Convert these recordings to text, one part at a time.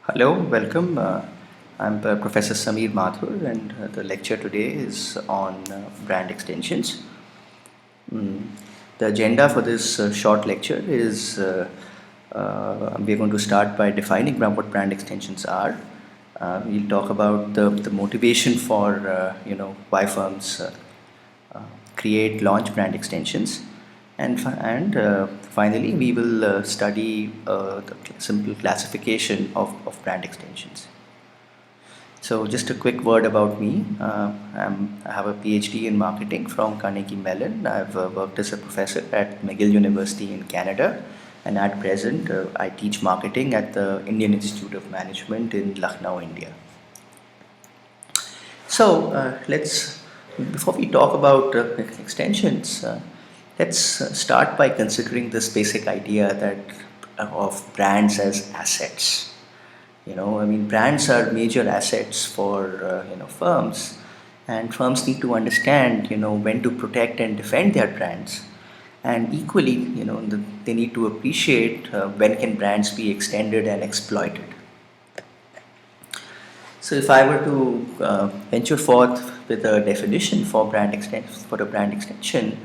Hello, welcome. I'm Professor Mathur, and the lecture today is on brand extensions. The agenda for this short lecture is we're going to start by defining what brand extensions are. We'll talk about the motivation for why firms create launch brand extensions, and finally we will study the simple classification of brand extensions. So just a quick word about me. I have a Ph.D. in marketing from Carnegie Mellon. I've worked as a professor at McGill University in Canada, and at present I teach marketing at the Indian Institute of Management in Lucknow, India. So before we talk about extensions, let's start by considering this basic idea that of brands as assets. Brands are major assets for firms, and firms need to understand when to protect and defend their brands, and equally they need to appreciate when can brands be extended and exploited. So if I were to venture forth with a definition for a brand extension,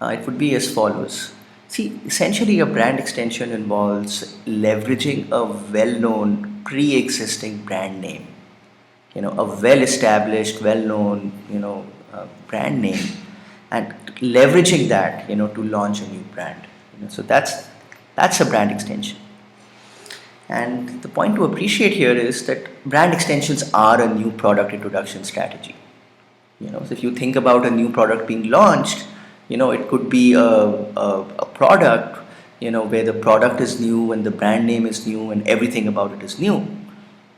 it would be as follows. See, essentially a brand extension involves leveraging a well-known pre-existing brand name, a well-established, well-known, brand name, and leveraging that, to launch a new brand. So that's a brand extension. And the point to appreciate here is that brand extensions are a new product introduction strategy. So if you think about a new product being launched, it could be a product, where the product is new and the brand name is new and everything about it is new,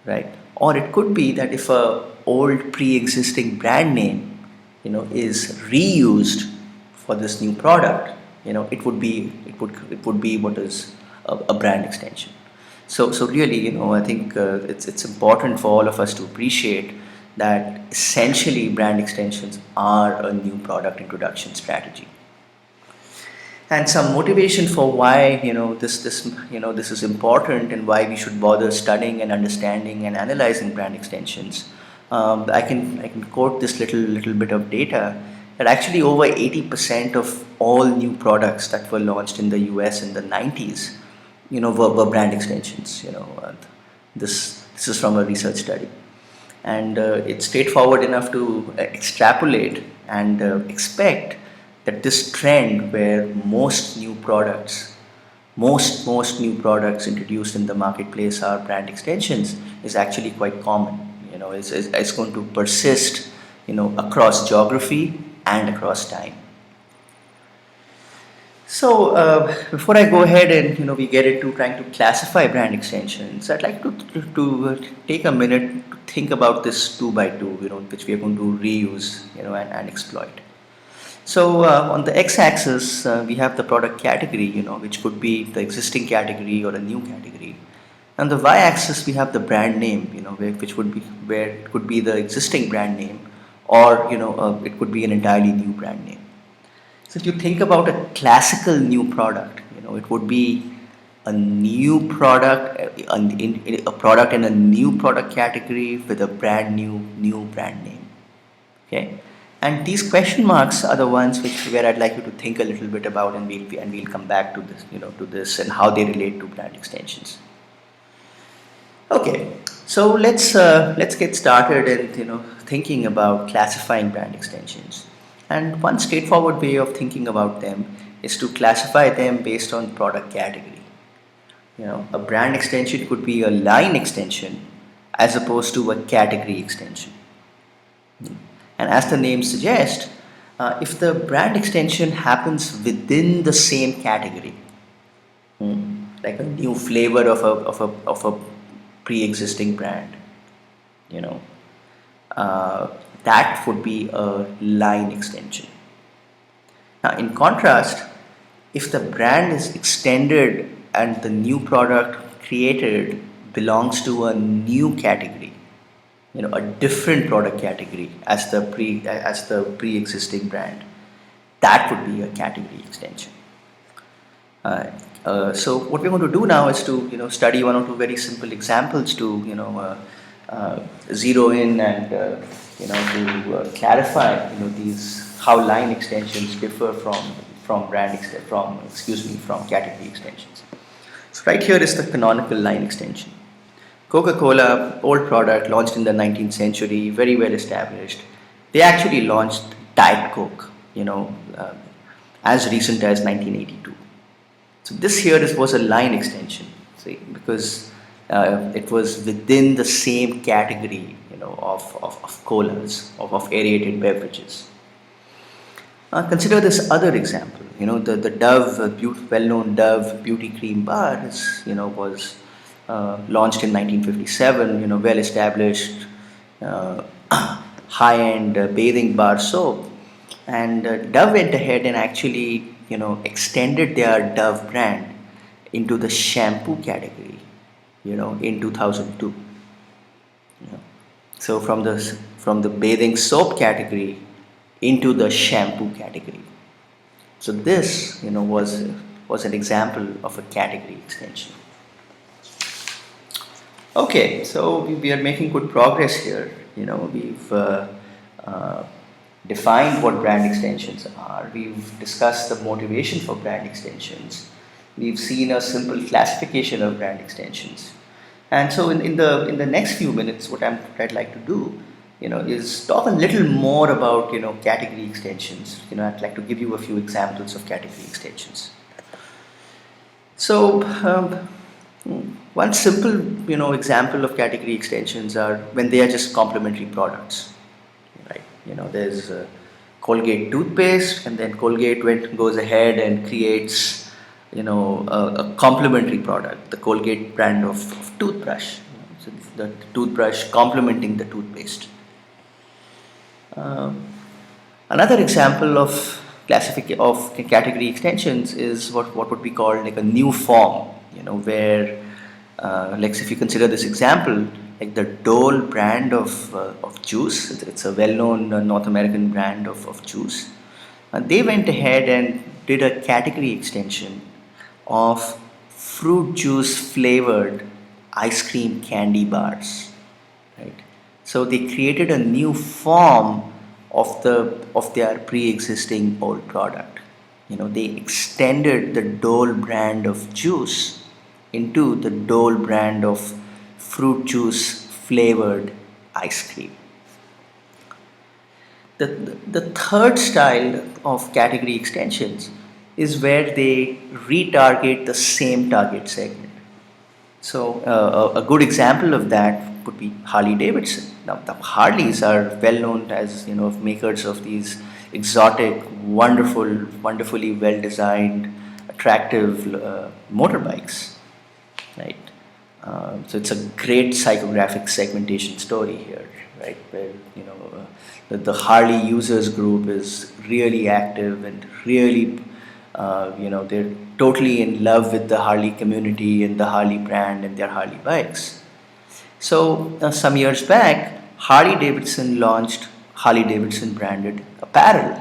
right? Or it could be that if a old pre-existing brand name, is reused for this new product, it would be what is a brand extension. So really, I think it's important for all of us to appreciate that essentially brand extensions are a new product introduction strategy. And some motivation for why this is important and why we should bother studying and understanding and analyzing brand extensions. I can quote this little bit of data that actually over 80% of all new products that were launched in the US in the 90s were brand extensions. This is from a research study, and it's straightforward enough to extrapolate and expect that this trend where most new products introduced in the marketplace are brand extensions is actually quite common. It's going to persist across geography and across time. So before I go ahead and we get into trying to classify brand extensions, I'd like to take a minute to think about this 2 by 2, which we are going to reuse, and exploit. So on the x-axis, we have the product category, which could be the existing category or a new category. On the y-axis, we have the brand name, where it could be the existing brand name, or it could be an entirely new brand name. So if you think about a classical new product, it would be a new product, a product in a new product category with a brand new brand name. Okay, and these question marks are the ones where I'd like you to think a little bit about, and we'll come back to this, to this and how they relate to brand extensions. Okay, so let's get started in thinking about classifying brand extensions. And one straightforward way of thinking about them is to classify them based on product category. A brand extension could be a line extension as opposed to a category extension. And as the name suggests, if the brand extension happens within the same category, like a new flavor of a pre-existing brand, that would be a line extension. Now, in contrast, if the brand is extended and the new product created belongs to a new category, a different product category as the pre-existing brand, that would be a category extension. So what we're going to do now is to study one or two very simple examples to zero in and to clarify these how line extensions differ from category extensions. So right here is the canonical line extension. Coca-Cola, old product, launched in the 19th century, very well established. They actually launched Diet Coke, as recent as 1982. So this here was a line extension, see, because it was within the same category, of colas, of aerated beverages. Consider this other example. The Dove, well-known Dove beauty cream bar was launched in 1957. Well-established, high-end bathing bar soap, and Dove went ahead and actually extended their Dove brand into the shampoo category, in 2002. So from the bathing soap category into the shampoo category. So this was an example of a category extension. Okay, so we are making good progress here. We've defined what brand extensions are. We've discussed the motivation for brand extensions. We've seen a simple classification of brand extensions. And so in the next few minutes, what I'd like to do, is talk a little more about category extensions. I'd like to give you a few examples of category extensions. So one simple example of category extensions are when they are just complementary products, right? There's Colgate toothpaste, and then Colgate goes ahead and creates a complementary product, the Colgate brand of toothbrush. So the toothbrush complementing the toothpaste. Another example of category extensions is what would be called like a new form, where like if you consider this example, like the Dole brand of juice, it's a well-known North American brand of juice. They went ahead and did a category extension of fruit juice flavored ice cream candy bars, right? So they created a new form of their pre-existing old product. They extended the Dole brand of juice into the Dole brand of fruit juice flavored ice cream. The third style of category extensions is where they retarget the same target segment. So a good example of that would be Harley Davidson. Now the Harleys are well known as makers of these exotic, wonderfully well designed, attractive motorbikes, right? So it's a great psychographic segmentation story here, right? Where the Harley users group is really active and really they're totally in love with the Harley community and the Harley brand and their Harley bikes. So some years back, Harley Davidson launched Harley Davidson branded apparel,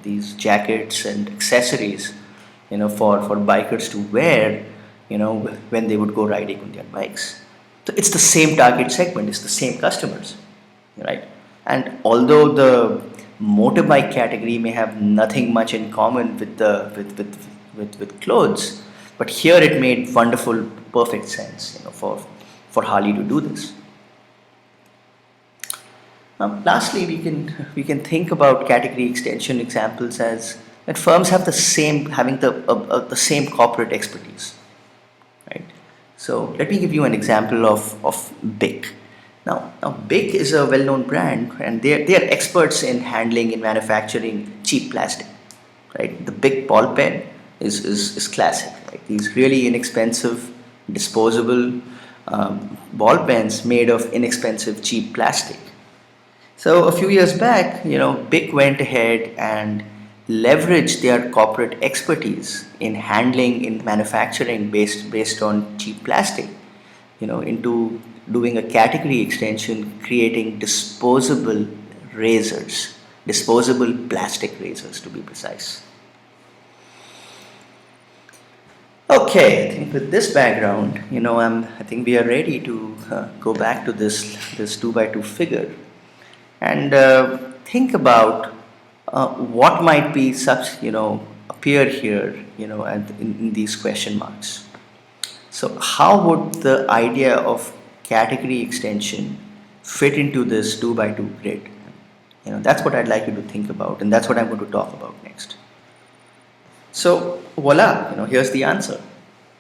these jackets and accessories, for bikers to wear, when they would go riding on their bikes. So it's the same target segment, it's the same customers, right? And although the motorbike category may have nothing much in common with clothes, but here it made wonderful, perfect sense, for Harley to do this. Lastly, we can think about category extension examples as that firms have the same corporate expertise, right? So let me give you an example of BIC. Now BIC is a well-known brand, and they are experts in handling and manufacturing cheap plastic, right? The BIC ball pen is classic, right? These really inexpensive, disposable ball pens made of inexpensive, cheap plastic. So a few years back, BIC went ahead and leveraged their corporate expertise in handling, in manufacturing based on cheap plastic, into doing a category extension, creating disposable plastic razors to be precise. Okay, I think with this background, I think we are ready to go back to this two by two figure and think about what might be such, appear here, and in these question marks. So, how would the idea of category extension fit into this two by two grid? That's what I'd like you to think about, and that's what I'm going to talk about next. So, voila, here's the answer.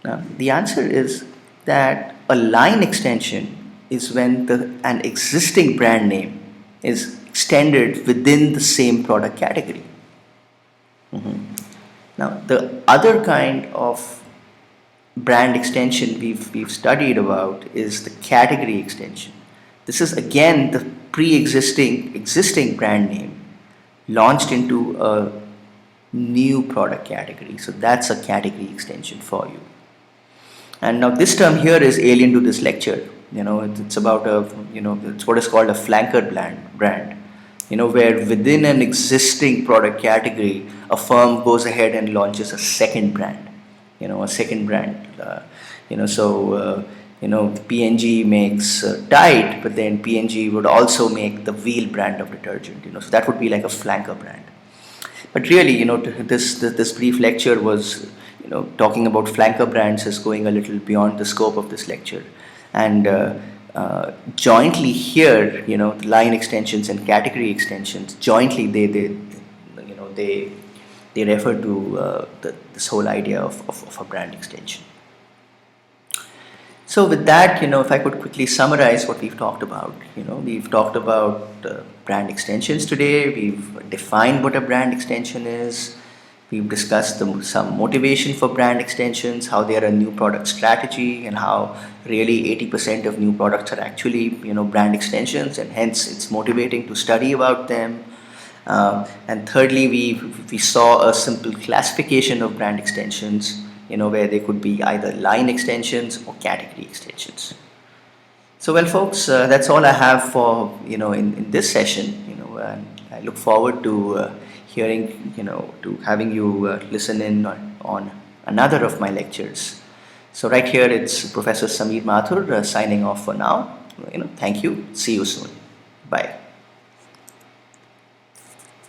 The answer is that a line extension is when an existing brand name is extended within the same product category. Now, the other kind of brand extension we've studied about is the category extension. This is again the existing brand name launched into a new product category. So that's a category extension for you. And now this term here is alien to this lecture. It's about it's what is called a flanker brand. Where within an existing product category, a firm goes ahead and launches a second brand. A second brand. P&G makes Tide, but then P&G would also make the Wheel brand of detergent. So that would be like a flanker brand. But really, this brief lecture was, talking about flanker brands is going a little beyond the scope of this lecture. And jointly here, the line extensions and category extensions, jointly they refer to this whole idea of a brand extension. So with that, if I could quickly summarize what we've talked about, we've talked about brand extensions today. We've defined what a brand extension is. We've discussed some motivation for brand extensions, how they are a new product strategy, and how really 80% of new products are actually, brand extensions, and hence it's motivating to study about them. And thirdly, we saw a simple classification of brand extensions, where they could be either line extensions or category extensions. So, well, folks, that's all I have for, in this session, and I look forward to hearing, to having you listen in on another of my lectures. So right here, it's Professor Sameer Mathur signing off for now. Thank you. See you soon. Bye.